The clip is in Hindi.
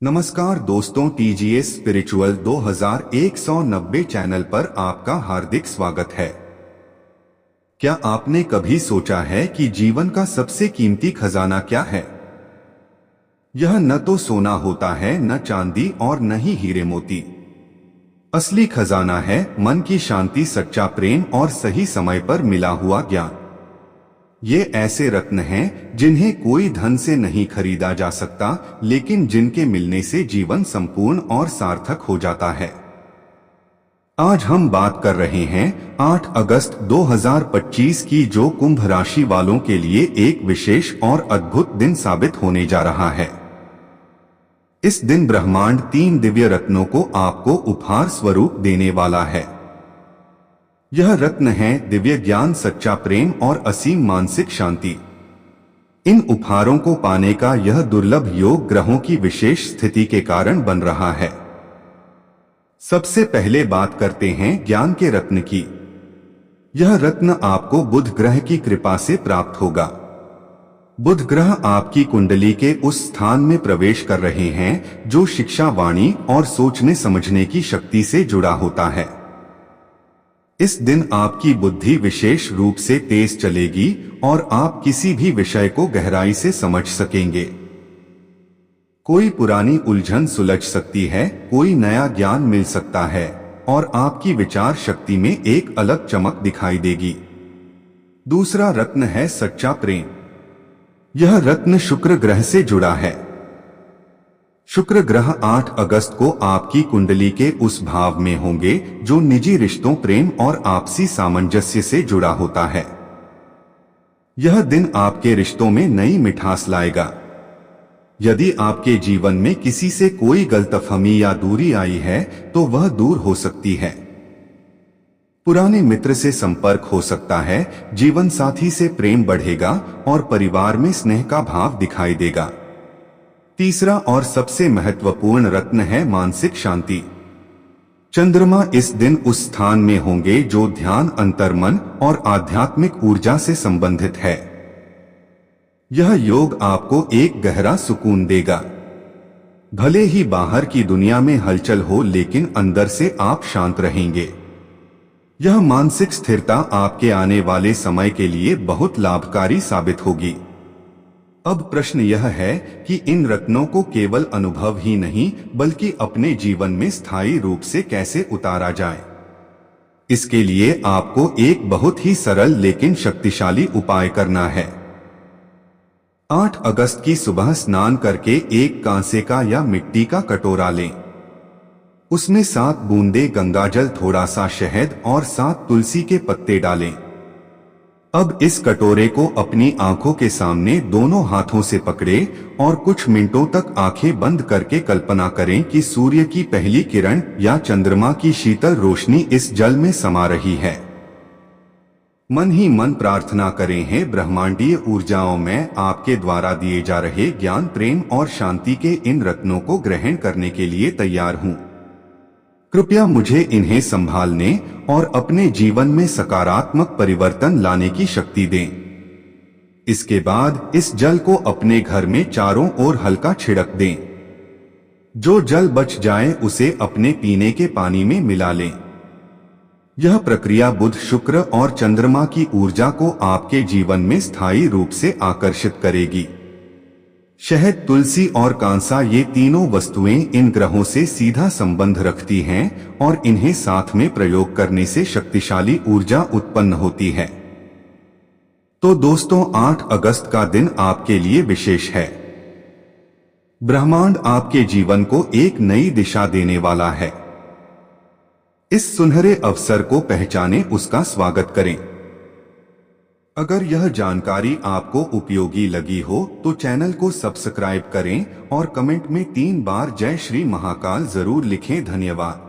नमस्कार दोस्तों, टीजीएस स्पिरिचुअल 2190 चैनल पर आपका हार्दिक स्वागत है। क्या आपने कभी सोचा है कि जीवन का सबसे कीमती खजाना क्या है? यह न तो सोना होता है, न चांदी और न ही हीरे मोती। असली खजाना है मन की शांति, सच्चा प्रेम और सही समय पर मिला हुआ ज्ञान। ये ऐसे रत्न हैं जिन्हें कोई धन से नहीं खरीदा जा सकता, लेकिन जिनके मिलने से जीवन संपूर्ण और सार्थक हो जाता है। आज हम बात कर रहे हैं 8 अगस्त 2025 की, जो कुंभ राशि वालों के लिए एक विशेष और अद्भुत दिन साबित होने जा रहा है। इस दिन ब्रह्मांड 3 दिव्य रत्नों को आपको उपहार स्वरूप देने वाला है। यह रत्न है दिव्य ज्ञान, सच्चा प्रेम और असीम मानसिक शांति। इन उपहारों को पाने का यह दुर्लभ योग ग्रहों की विशेष स्थिति के कारण बन रहा है। सबसे पहले बात करते हैं ज्ञान के रत्न की। यह रत्न आपको बुध ग्रह की कृपा से प्राप्त होगा। बुध ग्रह आपकी कुंडली के उस स्थान में प्रवेश कर रहे हैं जो शिक्षा, वाणी और सोचने समझने की शक्ति से जुड़ा होता है। इस दिन आपकी बुद्धि विशेष रूप से तेज चलेगी और आप किसी भी विषय को गहराई से समझ सकेंगे। कोई पुरानी उलझन सुलझ सकती है, कोई नया ज्ञान मिल सकता है और आपकी विचार शक्ति में एक अलग चमक दिखाई देगी। दूसरा रत्न है सच्चा प्रेम। यह रत्न शुक्र ग्रह से जुड़ा है। शुक्र ग्रह 8 अगस्त को आपकी कुंडली के उस भाव में होंगे जो निजी रिश्तों, प्रेम और आपसी सामंजस्य से जुड़ा होता है। यह दिन आपके रिश्तों में नई मिठास लाएगा। यदि आपके जीवन में किसी से कोई गलतफहमी या दूरी आई है तो वह दूर हो सकती है। पुराने मित्र से संपर्क हो सकता है, जीवन साथी से प्रेम बढ़ेगा और परिवार में स्नेह का भाव दिखाई देगा। तीसरा और सबसे महत्वपूर्ण रत्न है मानसिक शांति। चंद्रमा इस दिन उस स्थान में होंगे जो ध्यान, अंतर्मन और आध्यात्मिक ऊर्जा से संबंधित है। यह योग आपको एक गहरा सुकून देगा। भले ही बाहर की दुनिया में हलचल हो, लेकिन अंदर से आप शांत रहेंगे। यह मानसिक स्थिरता आपके आने वाले समय के लिए बहुत लाभकारी साबित होगी। अब प्रश्न यह है कि इन रत्नों को केवल अनुभव ही नहीं बल्कि अपने जीवन में स्थायी रूप से कैसे उतारा जाए। इसके लिए आपको एक बहुत ही सरल लेकिन शक्तिशाली उपाय करना है। 8 अगस्त की सुबह स्नान करके एक कांसे का या मिट्टी का कटोरा लें। उसमें 7 बूंदे गंगाजल, थोड़ा सा शहद और 7 तुलसी के पत्ते डालें। अब इस कटोरे को अपनी आंखों के सामने दोनों हाथों से पकड़े और कुछ मिनटों तक आंखें बंद करके कल्पना करें कि सूर्य की पहली किरण या चंद्रमा की शीतल रोशनी इस जल में समा रही है। मन ही मन प्रार्थना करें, हे ब्रह्मांडीय ऊर्जाओं, में आपके द्वारा दिए जा रहे ज्ञान, प्रेम और शांति के इन रत्नों को ग्रहण करने के लिए तैयार हूँ। कृपया मुझे इन्हें संभालने और अपने जीवन में सकारात्मक परिवर्तन लाने की शक्ति दें। इसके बाद इस जल को अपने घर में चारों ओर हल्का छिड़क दें। जो जल बच जाए उसे अपने पीने के पानी में मिला लें। यह प्रक्रिया बुध, शुक्र और चंद्रमा की ऊर्जा को आपके जीवन में स्थायी रूप से आकर्षित करेगी। शहद, तुलसी और कांसा, ये तीनों वस्तुएं इन ग्रहों से सीधा संबंध रखती हैं और इन्हें साथ में प्रयोग करने से शक्तिशाली ऊर्जा उत्पन्न होती है। तो दोस्तों, 8 अगस्त का दिन आपके लिए विशेष है। ब्रह्मांड आपके जीवन को एक नई दिशा देने वाला है। इस सुनहरे अवसर को पहचानें, उसका स्वागत करें। अगर यह जानकारी आपको उपयोगी लगी हो तो चैनल को सब्सक्राइब करें और कमेंट में 3 बार जय श्री महाकाल जरूर लिखें। धन्यवाद।